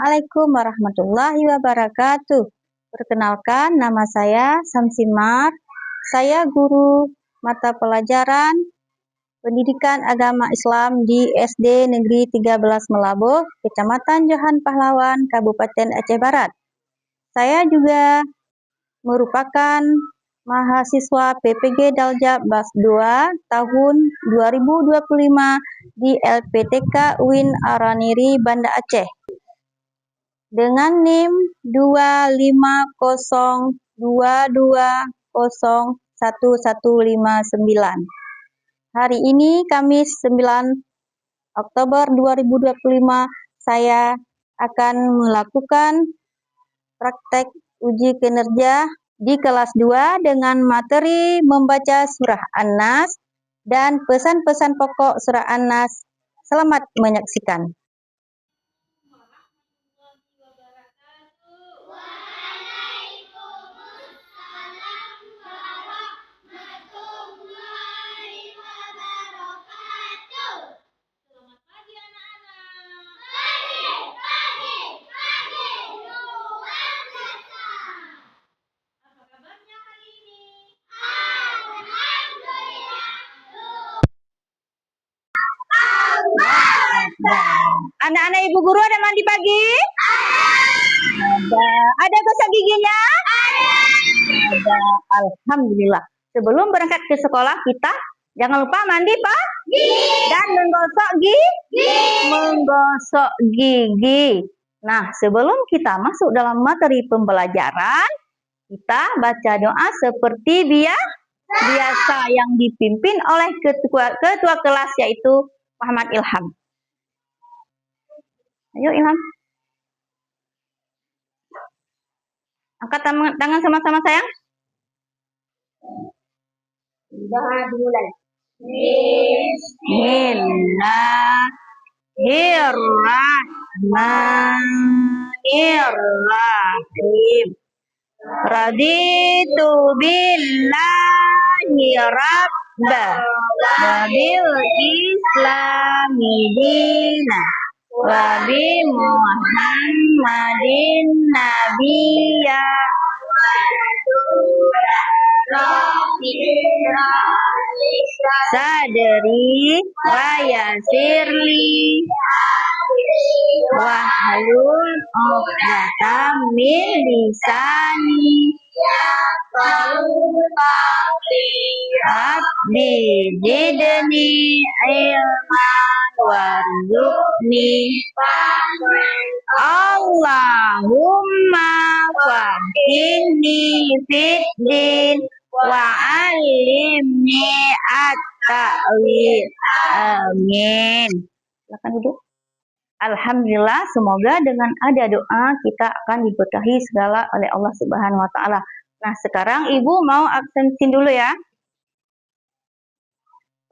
Assalamualaikum warahmatullahi wabarakatuh. Perkenalkan, nama saya Samsimar. Saya guru mata pelajaran Pendidikan Agama Islam di SD Negeri 13 Melabuh, Kecamatan Johan Pahlawan, Kabupaten Aceh Barat. Saya juga merupakan mahasiswa PPG Daljab Bas 2 tahun 2025 di LPTK UIN Araniri, Banda Aceh. Dengan NIM 25022011159. Hari ini Kamis 9 Oktober 2025 saya akan melakukan praktek uji kinerja di kelas 2 dengan materi membaca surah An-Nas dan pesan-pesan pokok surah An-Nas. Selamat menyaksikan. Anak-anak ibu guru ada mandi pagi? Ada. Ada gosok giginya? Ada. Alhamdulillah. Sebelum berangkat ke sekolah kita jangan lupa mandi Pak dan menggosok gigi. Nah, sebelum kita masuk dalam materi pembelajaran, kita baca doa seperti biasa yang dipimpin oleh ketua kelas yaitu Muhammad Ilham. Ayo Ilham. Angkat tangan sama-sama sayang. Sudah dimulai. Bismillahirrahmanirrahim. Raditu billahi rabba wa bil islami dina wa bi Muhammadin nabiyya sadri wa yasirli wahlul 'uqdatam min lisani Rabbi zidni ilman warzuqni Allahumma fahimni fid din wa 'allimni at-ta'wil. Amin. Silakan duduk. Alhamdulillah, semoga dengan ada doa kita akan diberkahi segala oleh Allah Subhanahu wa taala. Nah, sekarang Ibu mau absensin dulu ya.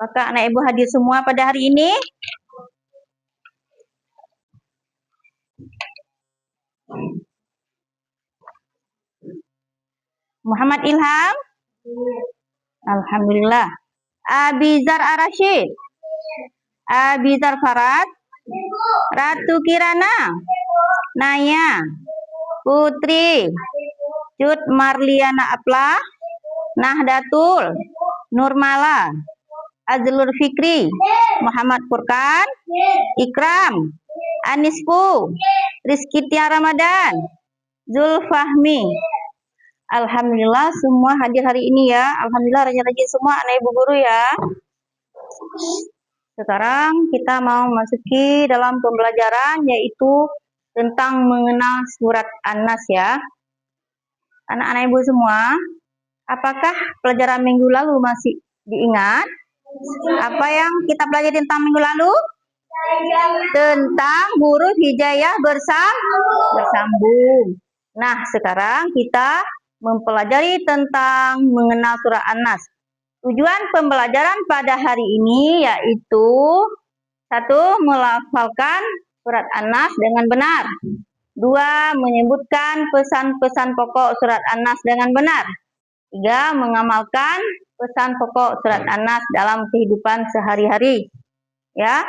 Apakah anak Ibu hadir semua pada hari ini? Muhammad Ilham? Alhamdulillah. Abizar Arashid? Abizar Farad? Ratu Kirana? Naya? Putri? Cut Marliana Apla? Nahdatul? Nurmala? Azlur Fikri? Muhammad Furkan? Ikram? Anisku? Rizky Tia Ramadan? Zulfahmi? Alhamdulillah semua hadir hari ini ya. Alhamdulillah rajin-rajin semua anak ibu guru ya. Sekarang kita mau masuki dalam pembelajaran yaitu tentang mengenal surat An-Nas ya. Anak-anak ibu semua, apakah pelajaran minggu lalu masih diingat? Apa yang kita pelajari tentang minggu lalu? Tentang huruf hijaiyah bersambung. Nah, sekarang kita mempelajari tentang mengenal surah An-Nas. Tujuan pembelajaran pada hari ini yaitu 1. Melafalkan surat An-Nas dengan benar. 2. Menyebutkan pesan-pesan pokok surat An-Nas dengan benar. 3. Mengamalkan pesan pokok surat An-Nas dalam kehidupan sehari-hari. Ya.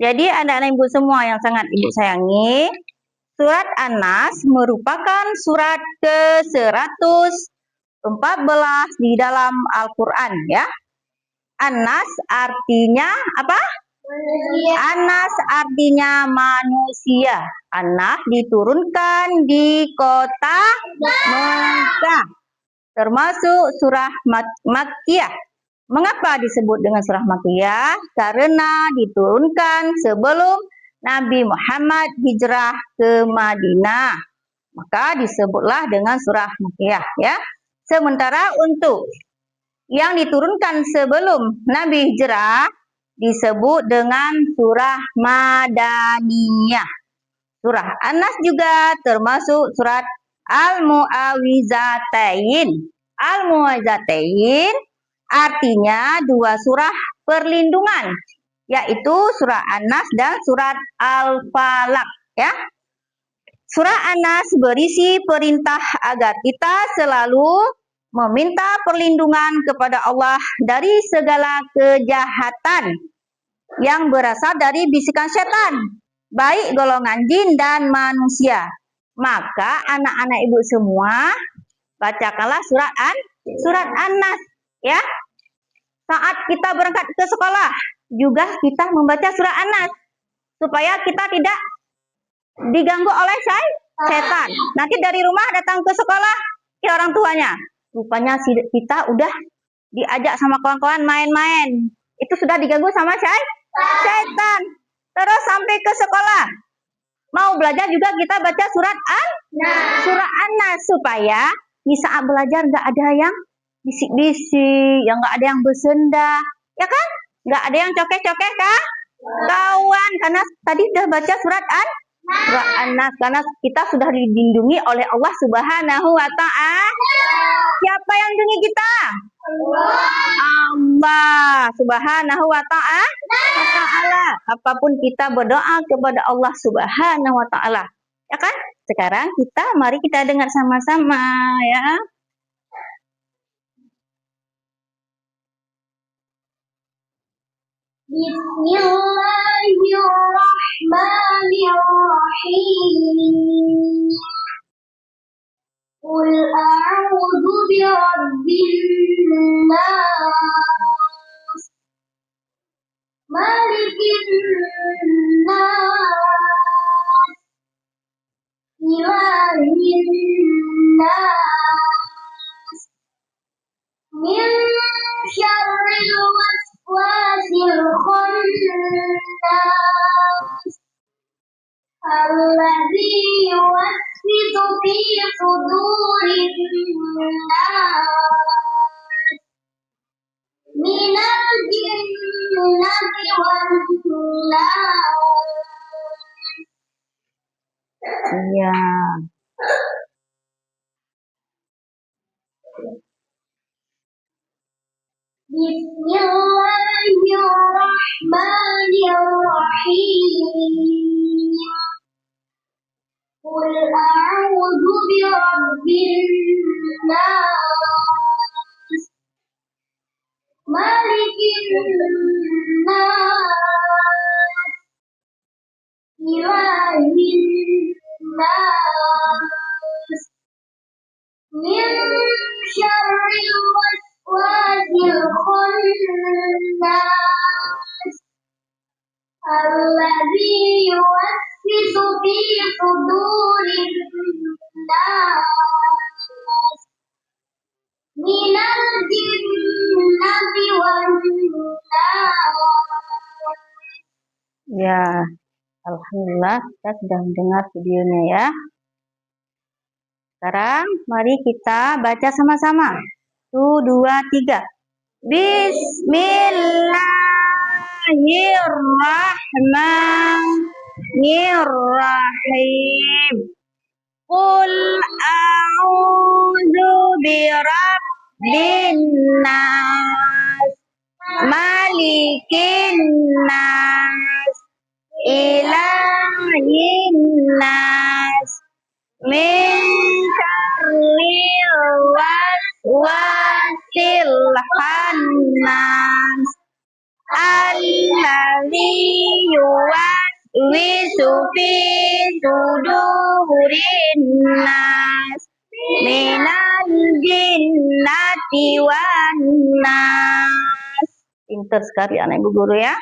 Jadi anak-anak ibu semua yang sangat ibu sayangi, surat An-Nas merupakan surat ke-114 di dalam Al-Quran ya. An-Nas artinya apa? An-Nas artinya manusia. An-Nas diturunkan di kota Mekah, termasuk surah Makkiyah. Mengapa disebut dengan surah Makkiyah? Karena diturunkan sebelum Nabi Muhammad hijrah ke Madinah. Maka disebutlah dengan surah Makkiyah ya. Sementara untuk yang diturunkan sebelum Nabi hijrah disebut dengan surah Madaniyah. Surah An-Nas juga termasuk surat Al-Mu'awwizatain. Al-Mu'awwizatain artinya dua surah perlindungan, yaitu surah An-Nas dan surat Al-Falaq ya. Surah An-Nas berisi perintah agar kita selalu meminta perlindungan kepada Allah dari segala kejahatan yang berasal dari bisikan setan, baik golongan jin dan manusia. Maka anak-anak ibu semua, bacakanlah surat An-Nas ya. Saat kita berangkat ke sekolah, juga kita membaca surah An-Nas supaya kita tidak diganggu oleh setan. Nanti dari rumah datang ke sekolah, ke orang tuanya, rupanya kita udah diajak sama kawan-kawan main-main. Itu sudah diganggu sama setan. Terus sampai ke sekolah, mau belajar juga kita baca surat An-Nas supaya di saat belajar nggak ada yang bisik-bisik, yang nggak ada yang bersenda, ya kan? Nggak ada yang cokek-cokek kah? Kawan, karena tadi udah baca surat An-Nas, karena kita sudah dilindungi oleh Allah Subhanahu wa Ta'ala. Siapa yang lindungi kita? Allah Subhanahu wa Ta'ala. Apapun kita berdoa kepada Allah Subhanahu wa Ta'ala, ya kan? Sekarang mari kita dengar sama-sama ya. Bismillahirrahmanirrahim. Qul a'udzu birabbin nas, malikin nas, ilahin nas, min syarril waswasil khannas, alladzi yuwaswisu fi sudurin nas, minal jinnati wan nas. Iya. Bismillahirrahmanirrahim. Qul a'udzu birabbin nas, malikin nas, ilahin nas, min syarril waswasil khannas, alladzi yuwaswisu fi sudurin nas, minal jinnati wan nas. Ya, alhamdulillah kita sudah mendengar videonya ya. Sekarang mari kita baca sama-sama. 1, 2, 3. Bismillahirrahmanirrahim. Qul a'udzu birabbin nas, malikin nas, ilahin nas, min syarril waswasil khannas, Allazi yuwaswisu fi sudurin nas minal jinnati wan nas. Pintar sekali anak ibu guru ya.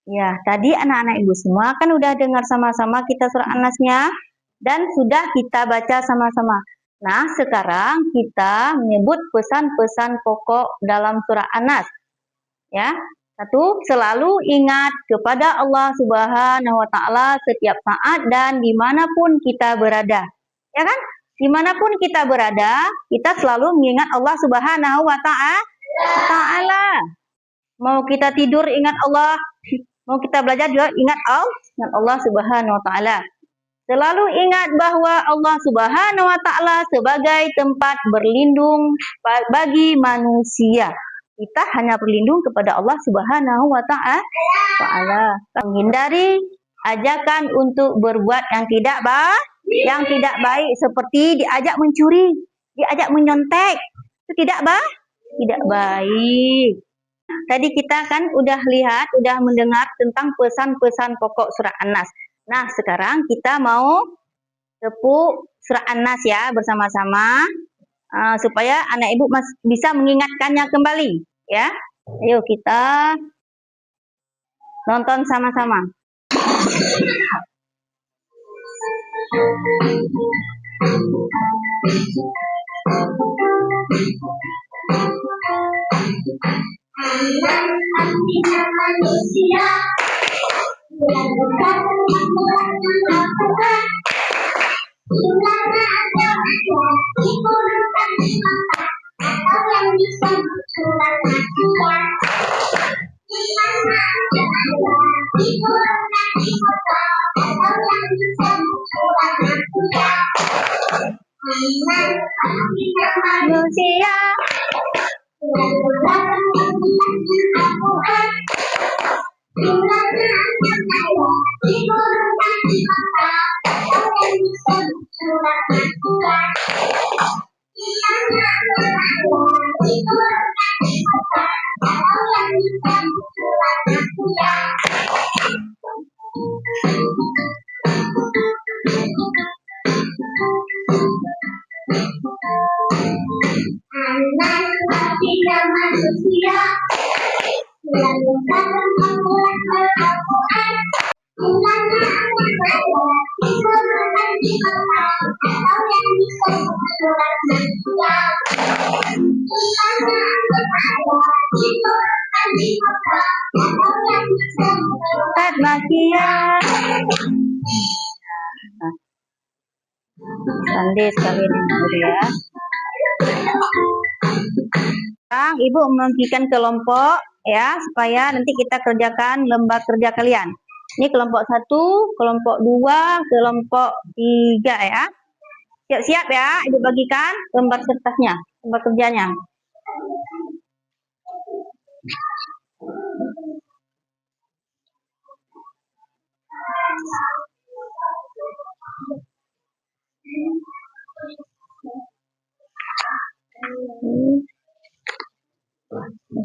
Ya, tadi anak-anak ibu semua kan udah dengar sama-sama kita surah An-Nasnya dan sudah kita baca sama-sama. Nah, sekarang kita menyebut pesan-pesan pokok dalam surah An-Nas. Ya, satu, selalu ingat kepada Allah Subhanahu wa Ta'ala setiap saat dan dimanapun kita berada. Ya kan? Dimanapun kita berada, kita selalu mengingat Allah Subhanahu wa Ta'ala. Mau kita tidur ingat Allah, mau kita belajar juga ingat Allah Subhanahu wa Ta'ala. Selalu ingat bahwa Allah Subhanahu wa Ta'ala sebagai tempat berlindung bagi manusia. Kita hanya berlindung kepada Allah Subhanahu wa Ta'ala. Menghindari ajakan untuk berbuat yang tidak baik seperti diajak mencuri, diajak menyontek. Itu tidak baik. Tadi kita kan udah lihat, udah mendengar tentang pesan-pesan pokok surah An-Nas. Nah, sekarang kita mau tepuk surah An-Nas ya bersama-sama supaya anak ibu bisa mengingatkannya kembali ya. Ayo kita nonton sama-sama. Artinya manusia yang bukan melakukan jumlahnya atau dikurungkan di mata atau yang disebut surat manusia dimana dikurungkan di mata atau yang disebut surat manusia. Artinya manusia yang bukan melakukan jumlahnya atau dikurungkan di mata atau yang disebut surat manusia dimana dikurungkan di mata atau yang disebut surat manusia. Anak artinya manusia yang bukan melakukan jumlahnya atau dikurungkan di mata atau yang disebut surat manusia dimana dikurungkan di mata atau yang disebut surat Makiyah. Pandai sekali guru ya. Sekarang ibu membagikan kelompok ya supaya nanti kita kerjakan lembar kerja kalian. Ini kelompok 1, kelompok 2, kelompok 3 ya. Siap-siap ya, ibu bagikan lembar kertasnya, lembar kerjanya.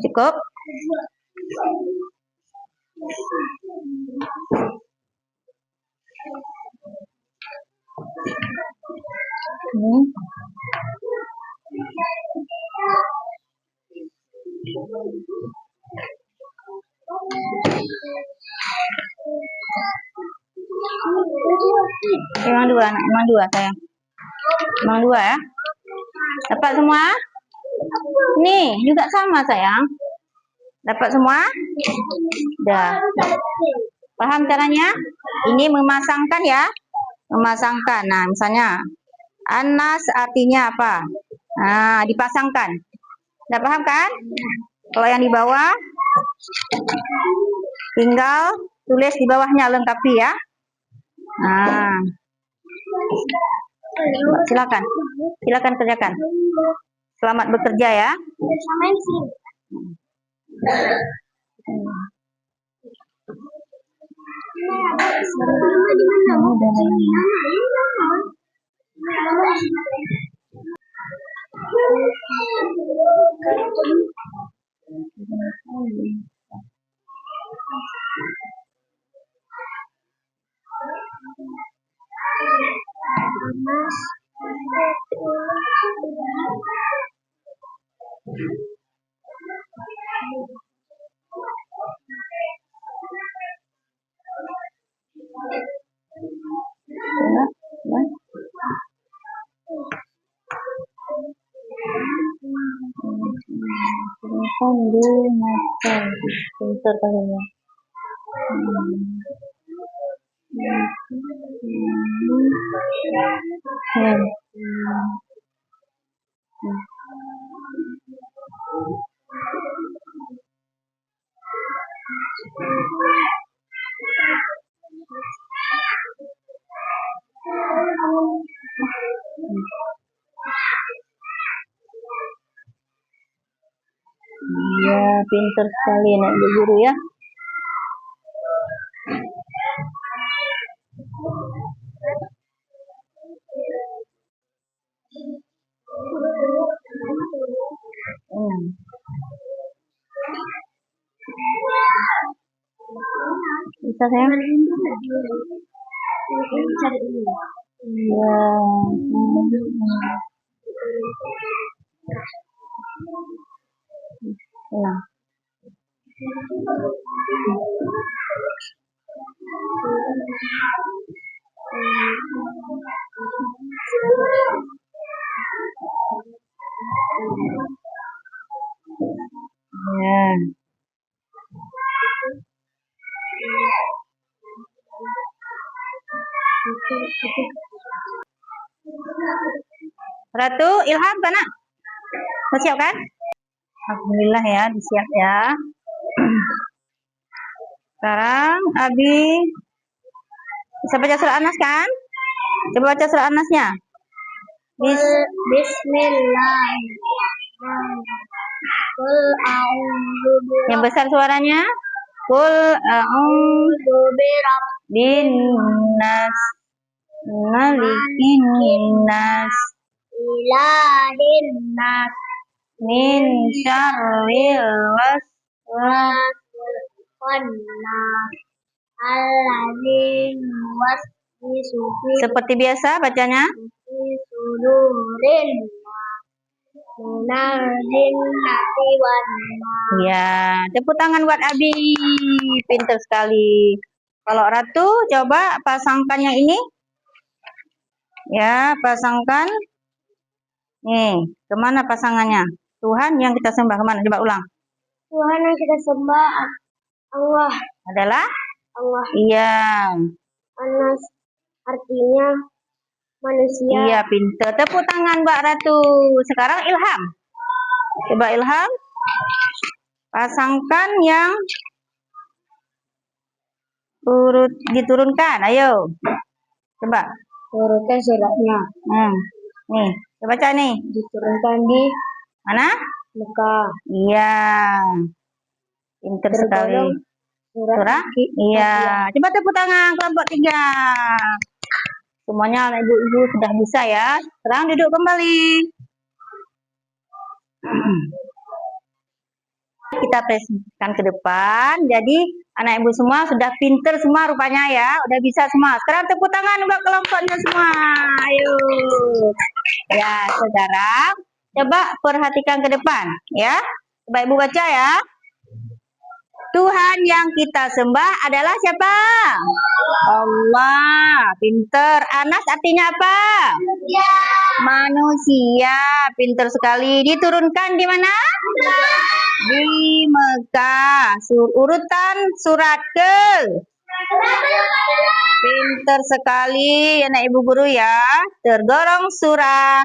Cukup? Emang dua anak, emang dua sayang. Emang dua ya. Dapat semua? Nih, juga sama sayang. Dapat semua? Udah. Paham caranya? Ini memasangkan ya. Memasangkan. Nah, misalnya An-Nas artinya apa? Nah, dipasangkan. Udah paham kan? Kalau yang di bawah tinggal tulis di bawahnya, lengkapi ya. Nah. Silakan. Silakan kerjakan. Selamat bekerja ya. Di masa pintar kalian. Ya, pintar sekali anak ibu guru ya. Bisa sayang? Ya. Ya. Ya. Ratu, Ilham, mana? Mau siap kan? Alhamdulillah ya, disiap ya. Sekarang Abi bisa baca surat An-Nas kan? Coba baca surat An-Nasnya. Bismillahirrahmanirrahim. Yang besar suaranya. Qul a'udzu birabbin nas, malikin nas, Ilahin nas, min syarril waswas. Khannas, alladzi yuwaswisu fi Seperti biasa bacanya. sudurin minal jinnati wan nas. Ya, tepuk tangan buat Abi. Pintar sekali. Kalau Ratu, coba pasangkan yang ini. Ya, pasangkan. Nih, kemana pasangannya? Tuhan yang kita sembah kemana? Coba ulang. Tuhan yang kita sembah Allah. Adalah? Allah. Iya. Anas artinya manusia. Iya, pintar. Tepuk tangan Mbak Ratu. Sekarang Ilham. Coba Ilham. Pasangkan yang urut diturunkan. Ayo. Coba. Turunkan suratnya. Nih, coba baca nih. Diturunkan di Mana? Mekah. Iya. Pintar sekali. Surah? Iya. Coba tepuk tangan kelompok 3. Semuanya anak ibu-ibu sudah bisa ya. Sekarang duduk kembali. Kita presentasikan ke depan. Jadi anak ibu semua sudah pinter semua rupanya ya. Udah bisa semua. Sekarang tepuk tangan buat kelompoknya semua. Ayo. Ya, sekarang coba perhatikan ke depan ya. Coba ibu baca ya. Tuhan yang kita sembah adalah siapa? Allah. Pinter. Anas artinya apa? Manusia. Pinter sekali. Diturunkan di mana? Di Mekah. Urutan surat ke. Pinter sekali anak ibu guru ya. Tergolong surah.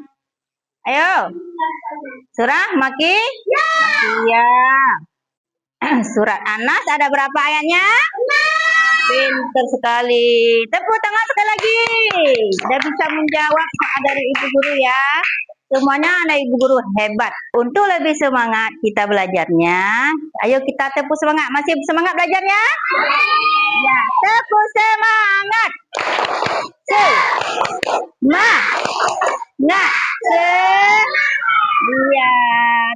Ayo. Surah Maki? Iya. Surat An-Nas ada berapa ayatnya? Pinter sekali. Tepuk tangan sekali lagi. Sudah bisa menjawab dari ibu guru ya. Semuanya anak ibu guru hebat. Untuk lebih semangat kita belajarnya, ayo kita tepuk semangat. Masih semangat belajarnya? Ya, tepuk semangat. Semangat. Iya,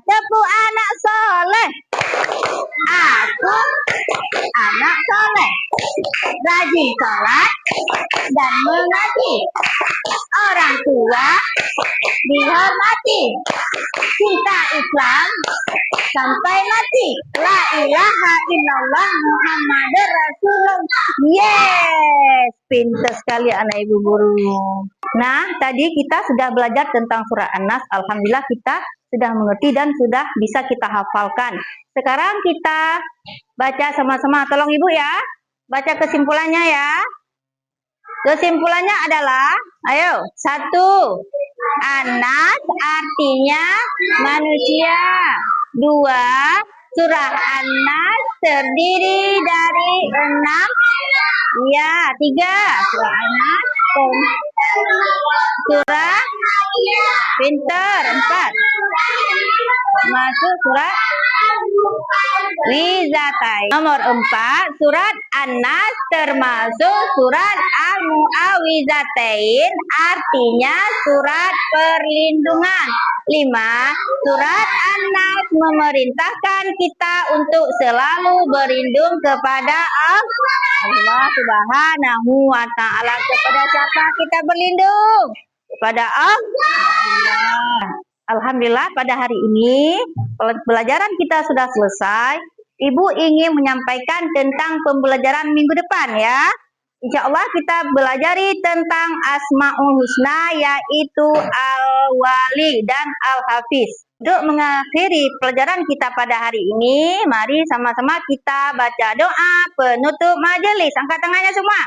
tepuk anak soleh. Aku anak soleh. soleh, rajin sholat dan mengaji. Orang tua dihormati, cinta Islam sampai mati. La ilaha illallah Muhammadur Rasulullah. Yes, pintar sekali anak ibu guru. Nah, tadi kita sudah belajar tentang surah An-Nas. Alhamdulillah kita sudah mengerti dan sudah bisa kita hafalkan. Sekarang kita baca sama-sama. Tolong ibu ya, baca kesimpulannya ya. Kesimpulannya adalah, ayo, 1. Anas artinya manusia. 2. Surah An-Nas terdiri dari 6. Ya, 3. Surah An-Nas. Surah Pinter. 4. Masuk surat Wizatain. Nomor 4, surat An-Nas termasuk surat Al-Mu'awwizatain, artinya surat perlindungan. 5. Surat An-Nas memerintahkan kita untuk selalu berlindung kepada Allah Subhanahu wa ta'ala. Kepada siapa kita berlindung? Kepada Allah. Alhamdulillah pada hari ini pelajaran kita sudah selesai. Ibu ingin menyampaikan tentang pembelajaran minggu depan ya. Insya Allah kita belajari tentang Asmaul Husna, yaitu Al-Wali dan Al-Hafiz. Untuk mengakhiri pelajaran kita pada hari ini, mari sama-sama kita baca doa penutup majelis. Angkat tangannya semua.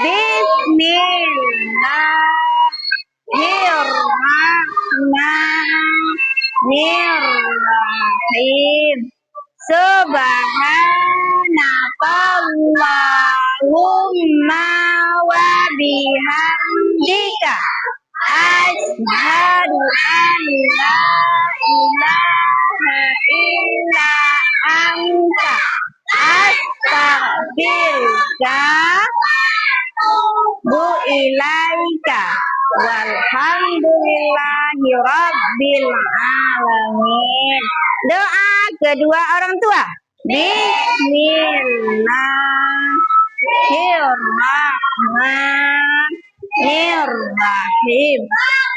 Bismillahirrahmanirrahim. Subhanakallahumma wa bihamdika asyhadu an la ilaha illa anta astaghfiruka wa ilaika. Walhamdulillahi rabbil alamin. Doa kedua orang tua. Bismillahirrahmanirrahim.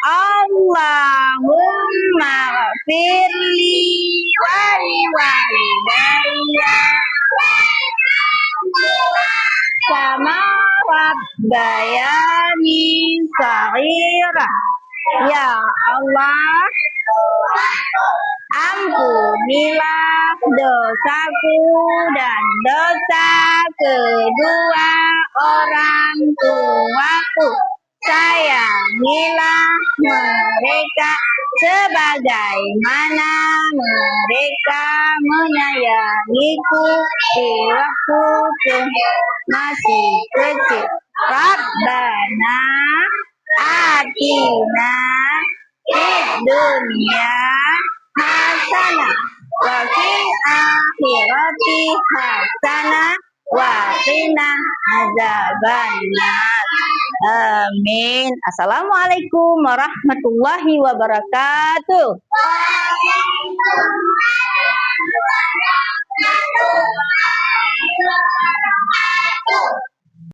Allahumma ghafirli wali walidayya sama rabbayani shaghira. Ya Allah, ampunilah dosaku dan dosa kedua orang tuaku. Sayangilah mereka sebagaimana mereka menyayangiku di waktu masih kecil. Rabbana atina fid dunya hasanah wa fil akhirati hasanah wa qina adzabannar. Amin. Assalamualaikum warahmatullahi wabarakatuh. Waalaikumsalam warahmatullahi wabarakatuh.